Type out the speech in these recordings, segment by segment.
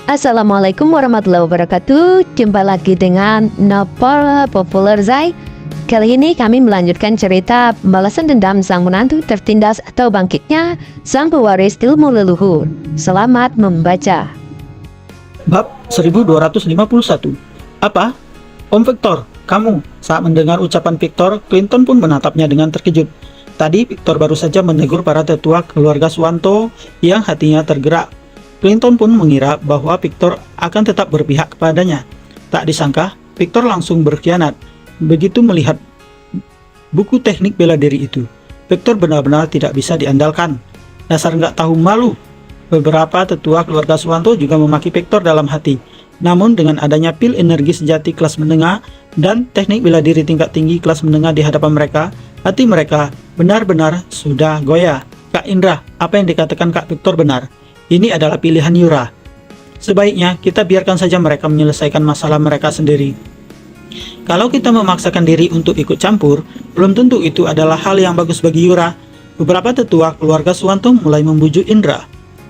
Assalamualaikum warahmatullahi wabarakatuh. Jumpa lagi dengan Novel Populer Zai. Kali ini kami melanjutkan cerita balasan dendam sang menantu tertindas atau bangkitnya sang pewaris ilmu leluhur. Selamat membaca. Bab 1251. Apa? Om Victor, kamu? Saat mendengar ucapan Victor, Clinton pun menatapnya dengan terkejut. Tadi Victor baru saja menegur para tetua keluarga Swanto yang hatinya tergerak. Clinton pun mengira bahwa Victor akan tetap berpihak kepadanya. Tak disangka, Victor langsung berkhianat. Begitu melihat buku teknik bela diri itu, Victor benar-benar tidak bisa diandalkan. Dasar nggak tahu malu. Beberapa tetua keluarga Swanto juga memaki Victor dalam hati. Namun dengan adanya pil energi sejati kelas menengah dan teknik bela diri tingkat tinggi kelas menengah di hadapan mereka, hati mereka benar-benar sudah goyah. Kak Indra, apa yang dikatakan Kak Victor benar. Ini adalah pilihan Yura. Sebaiknya kita biarkan saja mereka menyelesaikan masalah mereka sendiri. Kalau kita memaksakan diri untuk ikut campur, belum tentu itu adalah hal yang bagus bagi Yura. Beberapa tetua keluarga Swanto mulai membujuk Indra.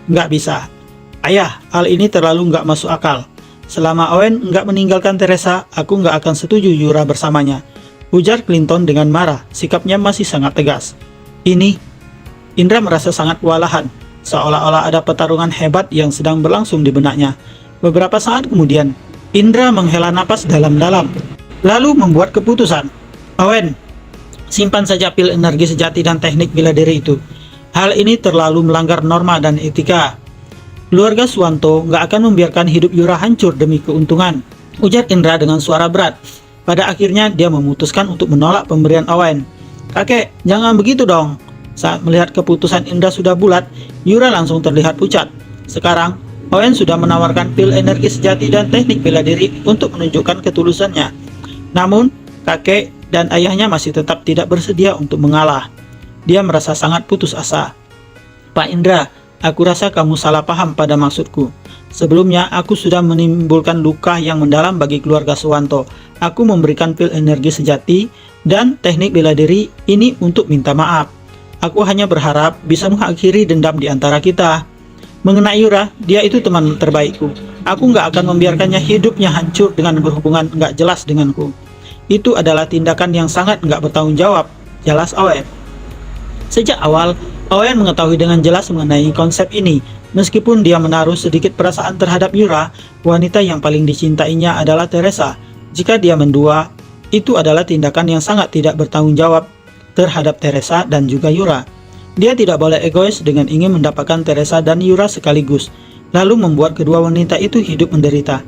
Nggak bisa. Ayah, hal ini terlalu nggak masuk akal. Selama Owen nggak meninggalkan Teresa, aku nggak akan setuju Yura bersamanya. Ujar Clinton dengan marah, sikapnya masih sangat tegas. Indra merasa sangat kewalahan. Seolah-olah ada pertarungan hebat yang sedang berlangsung di benaknya. Beberapa saat kemudian, Indra menghela napas dalam-dalam, lalu membuat keputusan. Owen, simpan saja pil energi sejati dan teknik bela diri itu. Hal ini terlalu melanggar norma dan etika. Keluarga Swanto nggak akan membiarkan hidup Yura hancur demi keuntungan, ujar Indra dengan suara berat. Pada akhirnya dia memutuskan untuk menolak pemberian Owen. Kakek, jangan begitu dong. Saat melihat keputusan Indra sudah bulat, Yura langsung terlihat pucat. Sekarang, Owen sudah menawarkan pil energi sejati dan teknik bela diri untuk menunjukkan ketulusannya. Namun, kakek dan ayahnya masih tetap tidak bersedia untuk mengalah. Dia merasa sangat putus asa. Pak Indra, aku rasa kamu salah paham pada maksudku. Sebelumnya, aku sudah menimbulkan luka yang mendalam bagi keluarga Swanto. Aku memberikan pil energi sejati dan teknik bela diri ini untuk minta maaf. Aku hanya berharap bisa mengakhiri dendam di antara kita. Mengenai Yura, dia itu teman terbaikku. Aku nggak akan membiarkannya hidupnya hancur dengan berhubungan nggak jelas denganku. Itu adalah tindakan yang sangat nggak bertanggung jawab, jelas Owen. Sejak awal, Owen mengetahui dengan jelas mengenai konsep ini. Meskipun dia menaruh sedikit perasaan terhadap Yura, wanita yang paling dicintainya adalah Teresa. Jika dia mendua, itu adalah tindakan yang sangat tidak bertanggung jawab terhadap Teresa dan juga Yura. Dia tidak boleh egois dengan ingin mendapatkan Teresa dan Yura sekaligus, lalu membuat kedua wanita itu hidup menderita.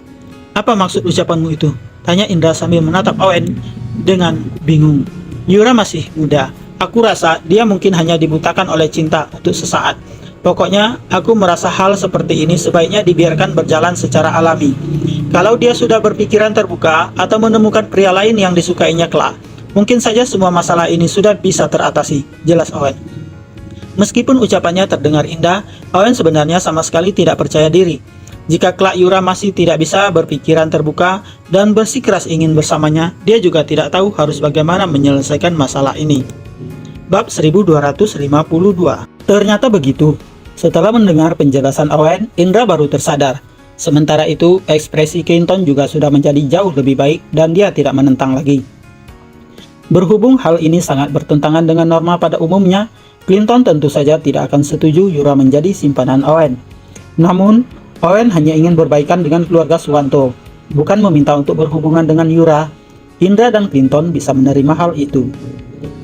Apa maksud ucapanmu itu? Tanya Indra sambil menatap Owen dengan bingung. Yura masih muda. Aku rasa dia mungkin hanya dibutakan oleh cinta untuk sesaat. Pokoknya, aku merasa hal seperti ini sebaiknya dibiarkan berjalan secara alami. Kalau dia sudah berpikiran terbuka atau menemukan pria lain yang disukainya kelak, mungkin saja semua masalah ini sudah bisa teratasi, jelas Owen. Meskipun ucapannya terdengar indah, Owen sebenarnya sama sekali tidak percaya diri. Jika kelak Yura masih tidak bisa berpikiran terbuka dan bersikeras ingin bersamanya, dia juga tidak tahu harus bagaimana menyelesaikan masalah ini. Bab 1252. Ternyata begitu. Setelah mendengar penjelasan Owen, Indra baru tersadar. Sementara itu, ekspresi Clinton juga sudah menjadi jauh lebih baik dan dia tidak menentang lagi. Berhubung hal ini sangat bertentangan dengan norma pada umumnya, Clinton tentu saja tidak akan setuju Yura menjadi simpanan Owen. Namun, Owen hanya ingin berbaikan dengan keluarga Swanto, bukan meminta untuk berhubungan dengan Yura. Indra dan Clinton bisa menerima hal itu.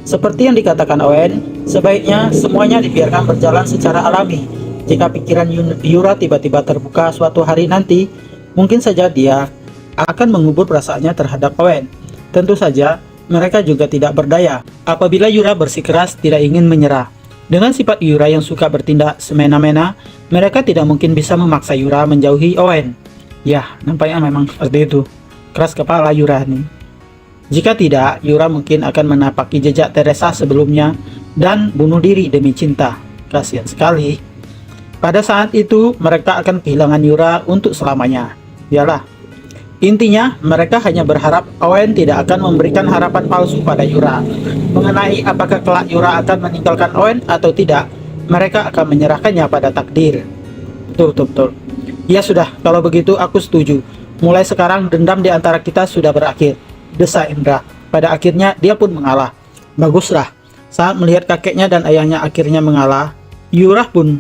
Seperti yang dikatakan Owen, sebaiknya semuanya dibiarkan berjalan secara alami. Jika pikiran Yura tiba-tiba terbuka suatu hari nanti, mungkin saja dia akan mengubur perasaannya terhadap Owen. Tentu saja, mereka juga tidak berdaya apabila Yura bersikeras tidak ingin menyerah. Dengan sifat Yura yang suka bertindak semena-mena, mereka tidak mungkin bisa memaksa Yura menjauhi Owen. Ya, nampaknya memang seperti itu. Keras kepala Yura nih. Jika tidak, Yura mungkin akan menapaki jejak Teresa sebelumnya dan bunuh diri demi cinta. Kasihan sekali. Pada saat itu, mereka akan kehilangan Yura untuk selamanya. Yalah. Intinya, mereka hanya berharap Owen tidak akan memberikan harapan palsu pada Yura. Mengenai apakah kelak Yura akan meninggalkan Owen atau tidak, mereka akan menyerahkannya pada takdir. Betul. Ya sudah, kalau begitu aku setuju. Mulai sekarang dendam di antara kita sudah berakhir, desa Indra. Pada akhirnya dia pun mengalah. Baguslah. Saat melihat kakeknya dan ayahnya akhirnya mengalah, Yura pun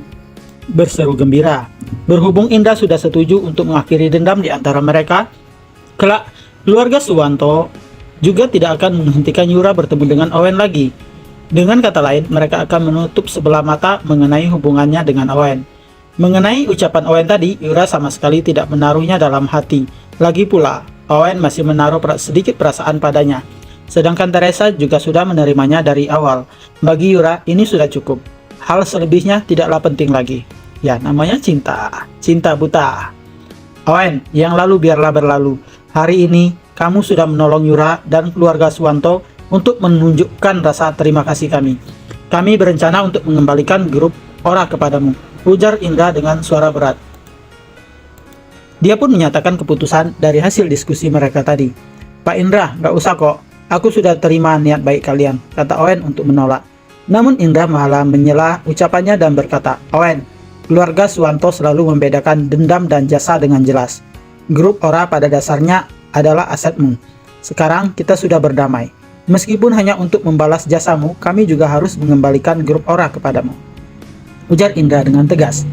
berseru gembira. Berhubung Indra sudah setuju untuk mengakhiri dendam di antara mereka, kelak keluarga Suwanto juga tidak akan menghentikan Yura bertemu dengan Owen lagi. Dengan kata lain, mereka akan menutup sebelah mata mengenai hubungannya dengan Owen. Mengenai ucapan Owen tadi, Yura sama sekali tidak menaruhnya dalam hati. Lagi pula, Owen masih menaruh sedikit perasaan padanya. Sedangkan Teresa juga sudah menerimanya dari awal. Bagi Yura, ini sudah cukup. Hal selebihnya tidaklah penting lagi. Ya, namanya cinta. Cinta buta. Owen, yang lalu biarlah berlalu. Hari ini, kamu sudah menolong Yura dan keluarga Suwanto untuk menunjukkan rasa terima kasih kami. Kami berencana untuk mengembalikan grup Ora kepadamu, ujar Indra dengan suara berat. Dia pun menyatakan keputusan dari hasil diskusi mereka tadi. Pak Indra, gak usah kok. Aku sudah terima niat baik kalian, kata Owen untuk menolak. Namun Indra malah menyela ucapannya dan berkata, Owen, keluarga Suwanto selalu membedakan dendam dan jasa dengan jelas. Grup Ora pada dasarnya adalah asetmu. Sekarang kita sudah berdamai. Meskipun hanya untuk membalas jasamu, kami juga harus mengembalikan grup Ora kepadamu, ujar Indra dengan tegas.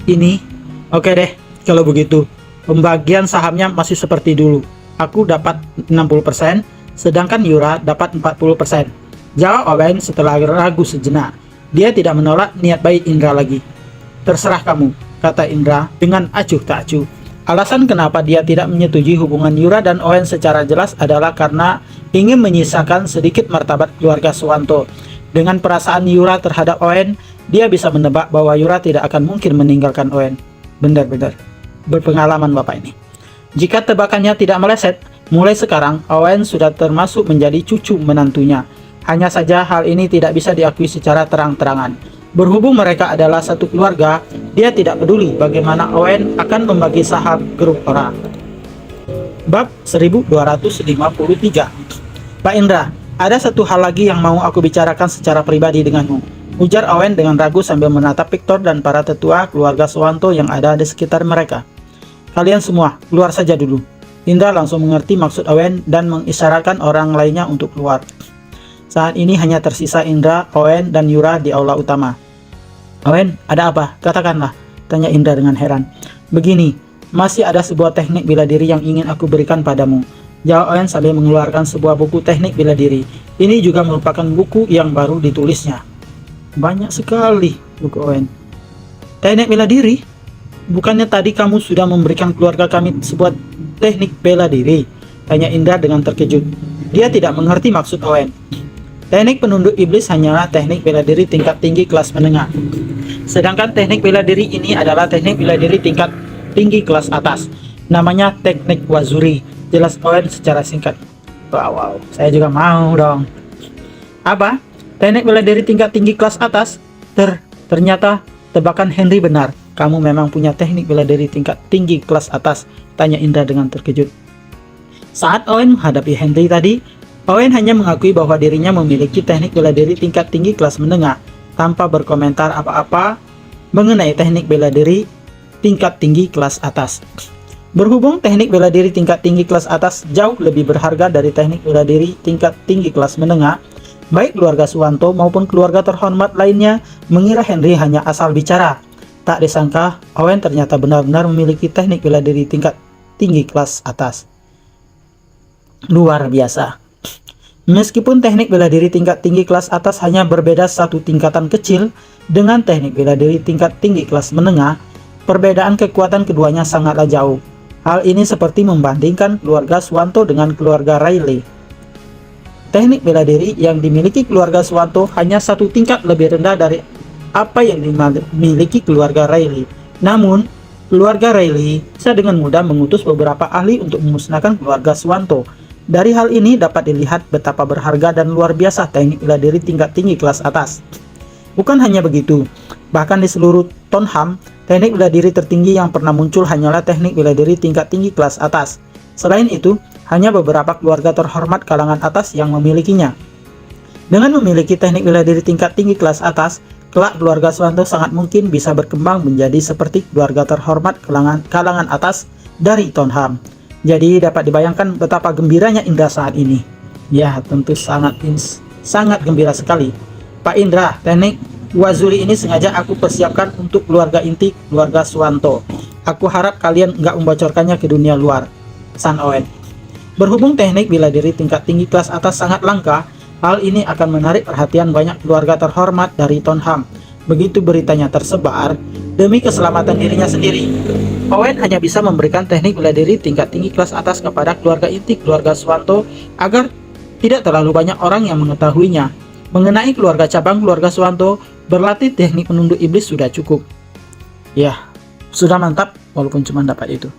Ini, oke deh, kalau begitu. Pembagian sahamnya masih seperti dulu. Aku dapat 60%, sedangkan Yura dapat 40%. Jawab Owen setelah ragu sejenak. Dia tidak menolak niat baik Indra lagi. Terserah kamu, kata Indra dengan acuh tak acuh. Alasan kenapa dia tidak menyetujui hubungan Yura dan Owen secara jelas adalah karena ingin menyisakan sedikit martabat keluarga Suwanto. Dengan perasaan Yura terhadap Owen, dia bisa menebak bahwa Yura tidak akan mungkin meninggalkan Owen. Benar-benar berpengalaman bapak ini. Jika tebakannya tidak meleset, mulai sekarang Owen sudah termasuk menjadi cucu menantunya. Hanya saja hal ini tidak bisa diakui secara terang-terangan. Berhubung mereka adalah satu keluarga, dia tidak peduli bagaimana Owen akan membagi saham grup Ora. Bab 1253. Pak Indra, ada satu hal lagi yang mau aku bicarakan secara pribadi denganmu, ujar Owen dengan ragu sambil menatap Victor dan para tetua keluarga Suwanto yang ada di sekitar mereka. Kalian semua, keluar saja dulu. Indra langsung mengerti maksud Owen dan mengisyaratkan orang lainnya untuk keluar. Saat ini hanya tersisa Indra, Owen, dan Yura di aula utama. Owen, ada apa? Katakanlah, tanya Indra dengan heran. Begini, masih ada sebuah teknik bela diri yang ingin aku berikan padamu, jawab Owen sambil mengeluarkan sebuah buku teknik bela diri. Ini juga merupakan buku yang baru ditulisnya. Banyak sekali buku Owen. Teknik bela diri? Bukannya tadi kamu sudah memberikan keluarga kami sebuah teknik bela diri? Tanya Indra dengan terkejut. Dia tidak mengerti maksud Owen. Teknik penunduk iblis hanyalah teknik bela diri tingkat tinggi kelas menengah. Sedangkan teknik bela diri ini adalah teknik bela diri tingkat tinggi kelas atas. Namanya teknik Wazuri, jelas Owen secara singkat. Wow, saya juga mau dong. Apa? Teknik bela diri tingkat tinggi kelas atas? Ternyata tebakan Henry benar. Kamu memang punya teknik bela diri tingkat tinggi kelas atas, tanya Indra dengan terkejut. Saat Owen menghadapi Henry tadi, Owen hanya mengakui bahwa dirinya memiliki teknik bela diri tingkat tinggi kelas menengah, tanpa berkomentar apa-apa mengenai teknik bela diri tingkat tinggi kelas atas. Berhubung teknik bela diri tingkat tinggi kelas atas jauh lebih berharga dari teknik bela diri tingkat tinggi kelas menengah, baik keluarga Suwanto maupun keluarga terhormat lainnya mengira Henry hanya asal bicara. Tak disangka, Owen ternyata benar-benar memiliki teknik bela diri tingkat tinggi kelas atas. Luar biasa. Meskipun teknik bela diri tingkat tinggi kelas atas hanya berbeda satu tingkatan kecil dengan teknik bela diri tingkat tinggi kelas menengah, perbedaan kekuatan keduanya sangatlah jauh. Hal ini seperti membandingkan keluarga Suwanto dengan keluarga Riley. Teknik bela diri yang dimiliki keluarga Suwanto hanya satu tingkat lebih rendah dari apa yang dimiliki keluarga Riley. Namun, keluarga Riley bisa dengan mudah mengutus beberapa ahli untuk memusnahkan keluarga Suwanto. Dari hal ini dapat dilihat betapa berharga dan luar biasa teknik bela diri tingkat tinggi kelas atas. Bukan hanya begitu, bahkan di seluruh Tonham, teknik bela diri tertinggi yang pernah muncul hanyalah teknik bela diri tingkat tinggi kelas atas. Selain itu, hanya beberapa keluarga terhormat kalangan atas yang memilikinya. Dengan memiliki teknik bela diri tingkat tinggi kelas atas, Kelak keluarga Swanto sangat mungkin bisa berkembang menjadi seperti keluarga terhormat kalangan atas dari Tonham. Jadi dapat dibayangkan betapa gembiranya Indra saat ini. Ya, tentu sangat gembira sekali. Pak Indra, teknik Wazuri ini sengaja aku persiapkan untuk keluarga inti keluarga Swanto. Aku harap kalian nggak membocorkannya ke dunia luar. San Owen. Berhubung teknik bela diri tingkat tinggi kelas atas sangat langka, hal ini akan menarik perhatian banyak keluarga terhormat dari Tonham. Begitu beritanya tersebar, demi keselamatan dirinya sendiri, Owen hanya bisa memberikan teknik bela diri tingkat tinggi kelas atas kepada keluarga inti keluarga Swanto agar tidak terlalu banyak orang yang mengetahuinya. Mengenai keluarga cabang keluarga Swanto, berlatih teknik menunduk iblis sudah cukup. Ya, sudah mantap walaupun cuma dapat itu.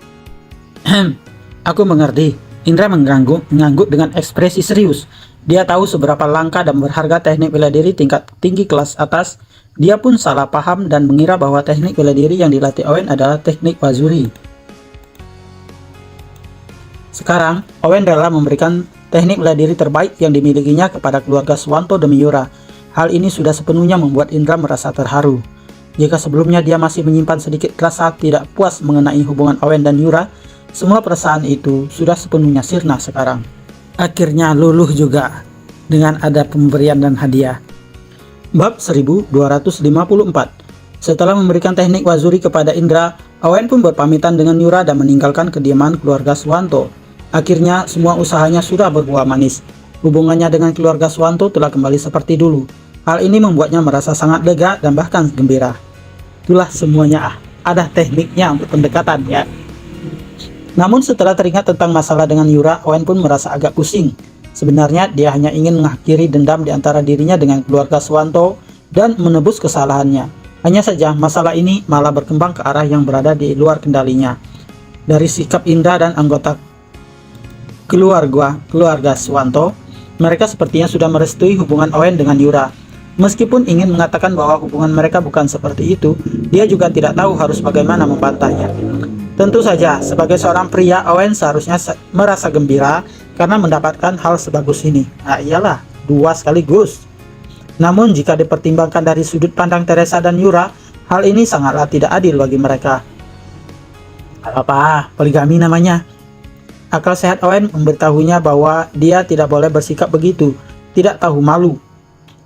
Aku mengerti. Indra mengangguk dengan ekspresi serius. Dia tahu seberapa langka dan berharga teknik bela diri tingkat tinggi kelas atas. Dia pun salah paham dan mengira bahwa teknik bela diri yang dilatih Owen adalah teknik Wazuri. Sekarang, Owen rela memberikan teknik bela diri terbaik yang dimilikinya kepada keluarga Swanto demi Yura. Hal ini sudah sepenuhnya membuat Indra merasa terharu. Jika sebelumnya dia masih menyimpan sedikit rasa tidak puas mengenai hubungan Owen dan Yura, semua perasaan itu sudah sepenuhnya sirna sekarang. Akhirnya luluh juga dengan ada pemberian dan hadiah. Bab 1254. Setelah memberikan teknik Wazuri kepada Indra, Owen pun berpamitan dengan Yura dan meninggalkan kediaman keluarga Swanto. Akhirnya semua usahanya sudah berbuah manis. Hubungannya dengan keluarga Swanto telah kembali seperti dulu. Hal ini membuatnya merasa sangat lega dan bahkan gembira. Itulah semuanya, ada tekniknya untuk pendekatan ya. Namun setelah teringat tentang masalah dengan Yura, Owen pun merasa agak pusing. Sebenarnya dia hanya ingin mengakhiri dendam di antara dirinya dengan keluarga Swanto dan menebus kesalahannya. Hanya saja masalah ini malah berkembang ke arah yang berada di luar kendalinya. Dari sikap Indra dan anggota keluarga Swanto, mereka sepertinya sudah merestui hubungan Owen dengan Yura. Meskipun ingin mengatakan bahwa hubungan mereka bukan seperti itu, dia juga tidak tahu harus bagaimana membantahnya. Tentu saja, sebagai seorang pria, Owen seharusnya merasa gembira karena mendapatkan hal sebagus ini. Nah iyalah, dua sekaligus. Namun jika dipertimbangkan dari sudut pandang Teresa dan Yura, hal ini sangatlah tidak adil bagi mereka. Apa, poligami namanya. Akal sehat Owen memberitahunya bahwa dia tidak boleh bersikap begitu, tidak tahu malu.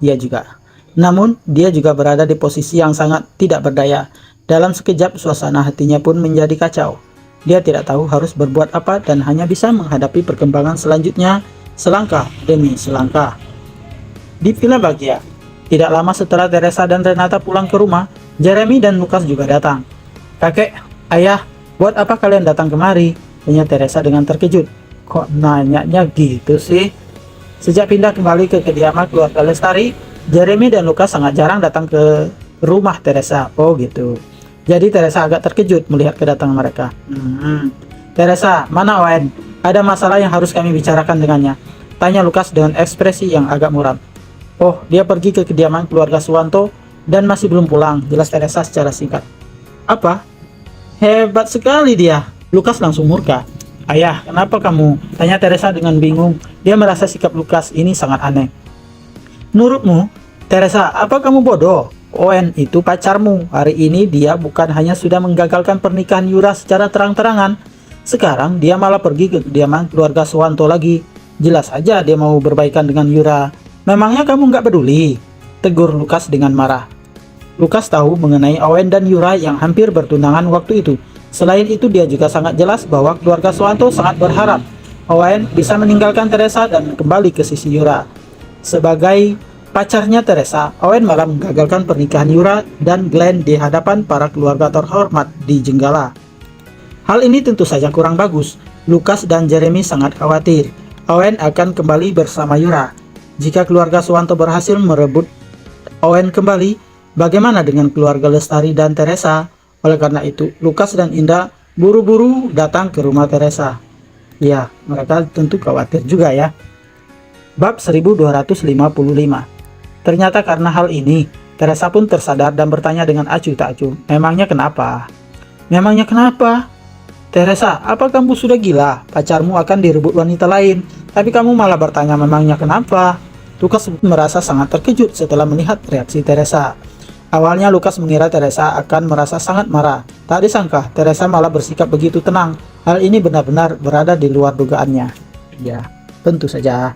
Ia juga. Namun, dia juga berada di posisi yang sangat tidak berdaya. Dalam sekejap, suasana hatinya pun menjadi kacau. Dia tidak tahu harus berbuat apa dan hanya bisa menghadapi perkembangan selanjutnya selangkah demi selangkah. Di Villa Bahagia, tidak lama setelah Teresa dan Renata pulang ke rumah, Jeremy dan Lukas juga datang. "Kakek, ayah, buat apa kalian datang kemari?" tanya Teresa dengan terkejut. "Kok nanyanya gitu sih?" Sejak pindah kembali ke kediaman keluarga Lestari, Jeremy dan Lukas sangat jarang datang ke rumah Teresa. Oh gitu. Jadi Teresa agak terkejut melihat kedatangan mereka. "Teresa, mana Owen? Ada masalah yang harus kami bicarakan dengannya," tanya Lukas dengan ekspresi yang agak muram. "Oh, dia pergi ke kediaman keluarga Swanto dan masih belum pulang," jelas Teresa secara singkat. "Apa? Hebat sekali dia." Lukas langsung murka. "Ayah, kenapa kamu?" tanya Teresa dengan bingung. Dia merasa sikap Lukas ini sangat aneh. "Menurutmu, Teresa, apa kamu bodoh? Owen itu pacarmu. Hari ini dia bukan hanya sudah menggagalkan pernikahan Yura secara terang-terangan, sekarang dia malah pergi ke kediaman keluarga Swanto lagi. Jelas saja dia mau berbaikan dengan Yura. Memangnya kamu nggak peduli?" tegur Lukas dengan marah. Lukas tahu mengenai Owen dan Yura yang hampir bertunangan waktu itu. Selain itu, dia juga sangat jelas bahwa keluarga Swanto sangat berharap Owen bisa meninggalkan Teresa dan kembali ke sisi Yura. Sebagai pacarnya Teresa, Owen malah menggagalkan pernikahan Yura dan Glenn di hadapan para keluarga terhormat di Jenggala. Hal ini tentu saja kurang bagus. Lukas dan Jeremy sangat khawatir Owen akan kembali bersama Yura. Jika keluarga Swanto berhasil merebut Owen kembali, bagaimana dengan keluarga Lestari dan Teresa? Oleh karena itu, Lukas dan Indra buru-buru datang ke rumah Teresa. Ya, mereka tentu khawatir juga ya. Bab 1255. Ternyata karena hal ini, Teresa pun tersadar dan bertanya dengan acuh tak acuh, "Memangnya kenapa? Memangnya kenapa? Teresa, apa kamu sudah gila? Pacarmu akan direbut wanita lain, tapi kamu malah bertanya memangnya kenapa?" Lukas merasa sangat terkejut setelah melihat reaksi Teresa. Awalnya Lukas mengira Teresa akan merasa sangat marah. Tak disangka, Teresa malah bersikap begitu tenang. Hal ini benar-benar berada di luar dugaannya. Ya, tentu saja.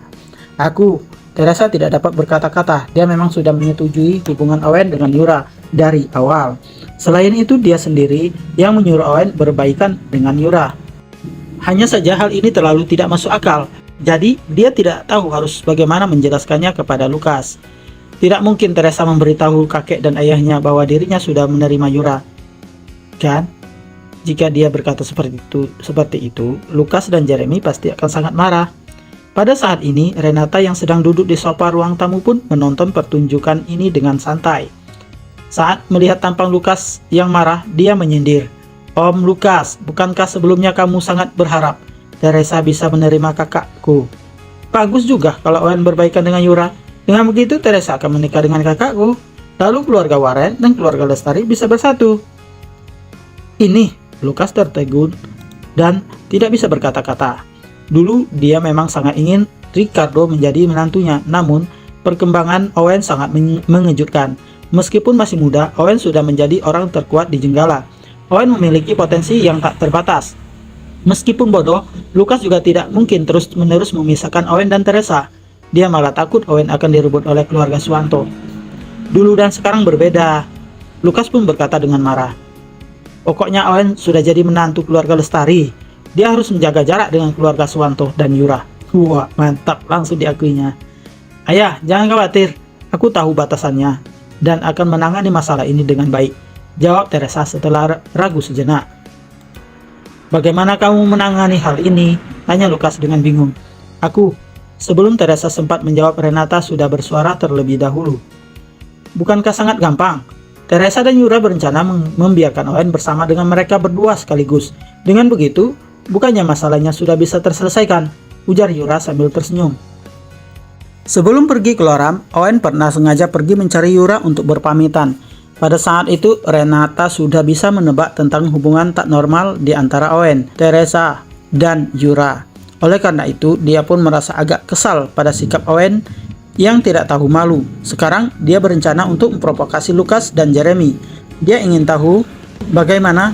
Teresa tidak dapat berkata-kata. Dia memang sudah menyetujui hubungan Owen dengan Yura dari awal. Selain itu, dia sendiri yang menyuruh Owen berbaikan dengan Yura. Hanya saja hal ini terlalu tidak masuk akal. Jadi, dia tidak tahu harus bagaimana menjelaskannya kepada Lukas. Tidak mungkin Teresa memberitahu kakek dan ayahnya bahwa dirinya sudah menerima Yura. Kan? Jika dia berkata seperti itu, Lukas dan Jeremy pasti akan sangat marah. Pada saat ini, Renata yang sedang duduk di sofa ruang tamu pun menonton pertunjukan ini dengan santai. Saat melihat tampang Lukas yang marah, dia menyindir. "Om Lukas, bukankah sebelumnya kamu sangat berharap Teresa bisa menerima kakakku? Bagus juga kalau Owen berbaikan dengan Yura. Dengan begitu, Teresa akan menikah dengan kakakku. Lalu keluarga Warren dan keluarga Lestari bisa bersatu." Ini, Lukas tertegun dan tidak bisa berkata-kata. Dulu dia memang sangat ingin Ricardo menjadi menantunya, namun perkembangan Owen sangat mengejutkan. Meskipun masih muda, Owen sudah menjadi orang terkuat di Jenggala. Owen memiliki potensi yang tak terbatas. Meskipun bodoh, Lukas juga tidak mungkin terus-menerus memisahkan Owen dan Teresa. Dia malah takut Owen akan direbut oleh keluarga Swanto. Dulu dan sekarang berbeda. Lukas pun berkata dengan marah. Pokoknya Owen sudah jadi menantu keluarga Lestari. Dia harus menjaga jarak dengan keluarga Swanto dan Yura. Wah, mantap, langsung diakuinya. Ayah, jangan khawatir. Aku tahu batasannya dan akan menangani masalah ini dengan baik, jawab Teresa setelah ragu sejenak. Bagaimana kamu menangani hal ini? Tanya Lukas dengan bingung. Sebelum Teresa sempat menjawab, Renata sudah bersuara terlebih dahulu. Bukankah sangat gampang? Teresa dan Yura berencana membiarkan Owen bersama dengan mereka berdua sekaligus. Dengan begitu, bukannya masalahnya sudah bisa terselesaikan, ujar Yura sambil tersenyum. Sebelum pergi ke Loram, Owen pernah sengaja pergi mencari Yura untuk berpamitan. Pada saat itu, Renata sudah bisa menebak tentang hubungan tak normal di antara Owen, Teresa, dan Yura. Oleh karena itu, dia pun merasa agak kesal pada sikap Owen yang tidak tahu malu. Sekarang, dia berencana untuk memprovokasi Lukas dan Jeremy. Dia ingin tahu bagaimana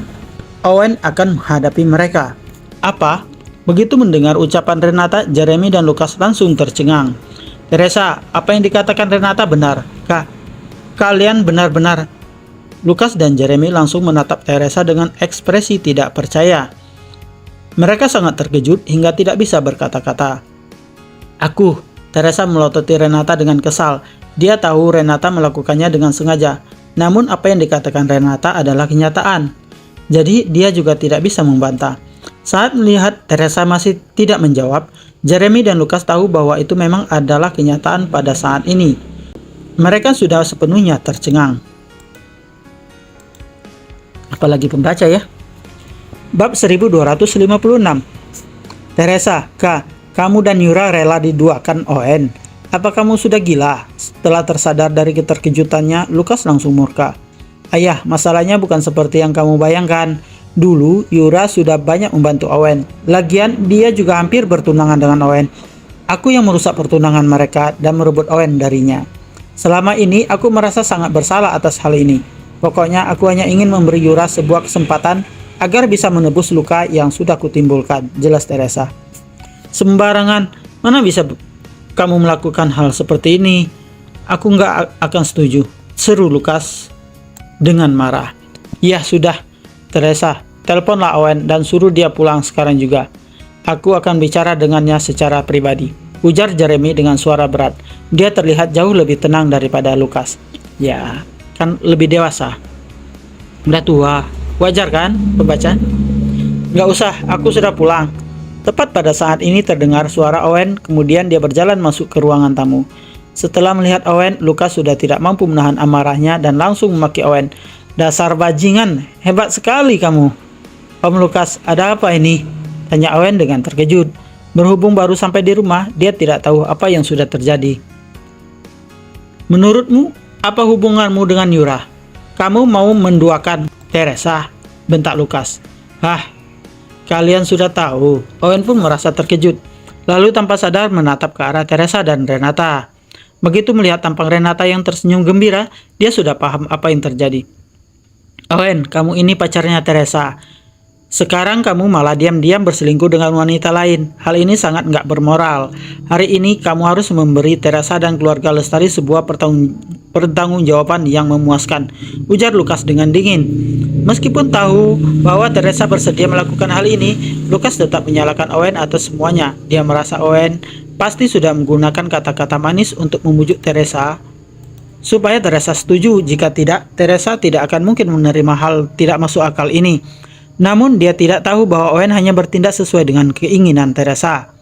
Owen akan menghadapi mereka. Apa? Begitu mendengar ucapan Renata, Jeremy dan Lukas langsung tercengang. Teresa, apa yang dikatakan Renata benar? Kalian benar-benar. Lukas dan Jeremy langsung menatap Teresa dengan ekspresi tidak percaya. Mereka sangat terkejut hingga tidak bisa berkata-kata. Teresa melototi Renata dengan kesal. Dia tahu Renata melakukannya dengan sengaja. Namun apa yang dikatakan Renata adalah kenyataan. Jadi dia juga tidak bisa membantah. Saat melihat Teresa masih tidak menjawab, Jeremy dan Lukas tahu bahwa itu memang adalah kenyataan pada saat ini. Mereka sudah sepenuhnya tercengang. Apalagi pembaca ya. Bab 1256. Teresa, kamu dan Yura rela diduakan Owen. Apa kamu sudah gila? Setelah tersadar dari keterkejutannya, Lukas langsung murka. Ayah, masalahnya bukan seperti yang kamu bayangkan. Dulu, Yura sudah banyak membantu Owen. Lagian, dia juga hampir bertunangan dengan Owen. Aku yang merusak pertunangan mereka dan merebut Owen darinya. Selama ini, aku merasa sangat bersalah atas hal ini. Pokoknya, aku hanya ingin memberi Yura sebuah kesempatan agar bisa menebus luka yang sudah kutimbulkan, jelas Teresa. Sembarangan, mana bisa kamu melakukan hal seperti ini? Aku nggak akan setuju, seru Lukas dengan marah. Ya sudah, Teresa, teleponlah Owen dan suruh dia pulang sekarang juga. Aku akan bicara dengannya secara pribadi, ujar Jeremy dengan suara berat. Dia terlihat jauh lebih tenang daripada Lukas. Ya, kan lebih dewasa. Udah tua, wajar kan pembaca? Nggak usah, aku sudah pulang. Tepat pada saat ini terdengar suara Owen, kemudian dia berjalan masuk ke ruangan tamu. Setelah melihat Owen, Lukas sudah tidak mampu menahan amarahnya dan langsung memaki Owen. Dasar bajingan, hebat sekali kamu. Om Lukas, ada apa ini? Tanya Owen dengan terkejut. Berhubung baru sampai di rumah, dia tidak tahu apa yang sudah terjadi. Menurutmu, apa hubunganmu dengan Yura? Kamu mau menduakan Teresa? Bentak Lukas. Kalian sudah tahu. Owen pun merasa terkejut. Lalu tanpa sadar menatap ke arah Teresa dan Renata. Begitu melihat tampang Renata yang tersenyum gembira, dia sudah paham apa yang terjadi. Owen, kamu ini pacarnya Teresa. Sekarang kamu malah diam-diam berselingkuh dengan wanita lain. Hal ini sangat nggak bermoral. Hari ini kamu harus memberi Teresa dan keluarga Lestari sebuah pertanggungjawaban yang memuaskan, ujar Lukas dengan dingin. Meskipun tahu bahwa Teresa bersedia melakukan hal ini, Lukas tetap menyalahkan Owen atas semuanya. Dia merasa Owen pasti sudah menggunakan kata-kata manis untuk membujuk Teresa supaya Teresa setuju. Jika tidak, Teresa tidak akan mungkin menerima hal tidak masuk akal ini. Namun dia tidak tahu bahwa Owen hanya bertindak sesuai dengan keinginan Teresa.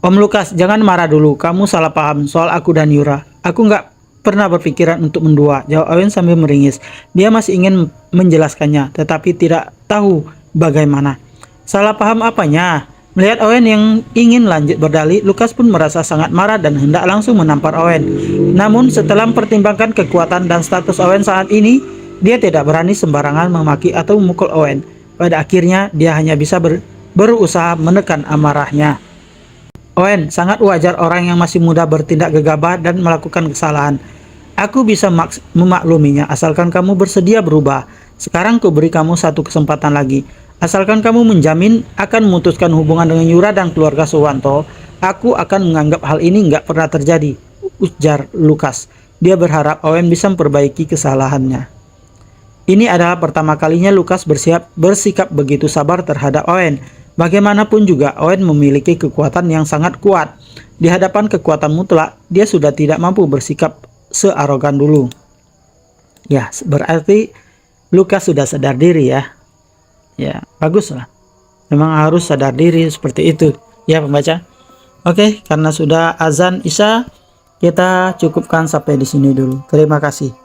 Om Lukas, jangan marah dulu. Kamu salah paham soal aku dan Yura. Aku nggak pernah berpikiran untuk mendua, jawab Owen sambil meringis. Dia masih ingin menjelaskannya, tetapi tidak tahu bagaimana. Salah paham apanya? Melihat Owen yang ingin lanjut berdalih, Lukas pun merasa sangat marah dan hendak langsung menampar Owen. Namun setelah mempertimbangkan kekuatan dan status Owen saat ini, dia tidak berani sembarangan memaki atau memukul Owen. Pada akhirnya, dia hanya bisa berusaha menekan amarahnya. Owen, sangat wajar orang yang masih muda bertindak gegabah dan melakukan kesalahan. Aku bisa memakluminya asalkan kamu bersedia berubah. Sekarang ku beri kamu satu kesempatan lagi. Asalkan kamu menjamin akan memutuskan hubungan dengan Yura dan keluarga Suwanto, aku akan menganggap hal ini nggak pernah terjadi, ujar Lukas. Dia berharap Owen bisa memperbaiki kesalahannya. Ini adalah pertama kalinya Lukas bersikap begitu sabar terhadap Owen. Bagaimanapun juga Owen memiliki kekuatan yang sangat kuat. Di hadapan kekuatan mutlak, dia sudah tidak mampu bersikap searogan dulu. Ya, berarti Lukas sudah sadar diri ya. Ya, baguslah. Memang harus sadar diri seperti itu. Ya, pembaca. Oke, karena sudah azan Isya, kita cukupkan sampai di sini dulu. Terima kasih.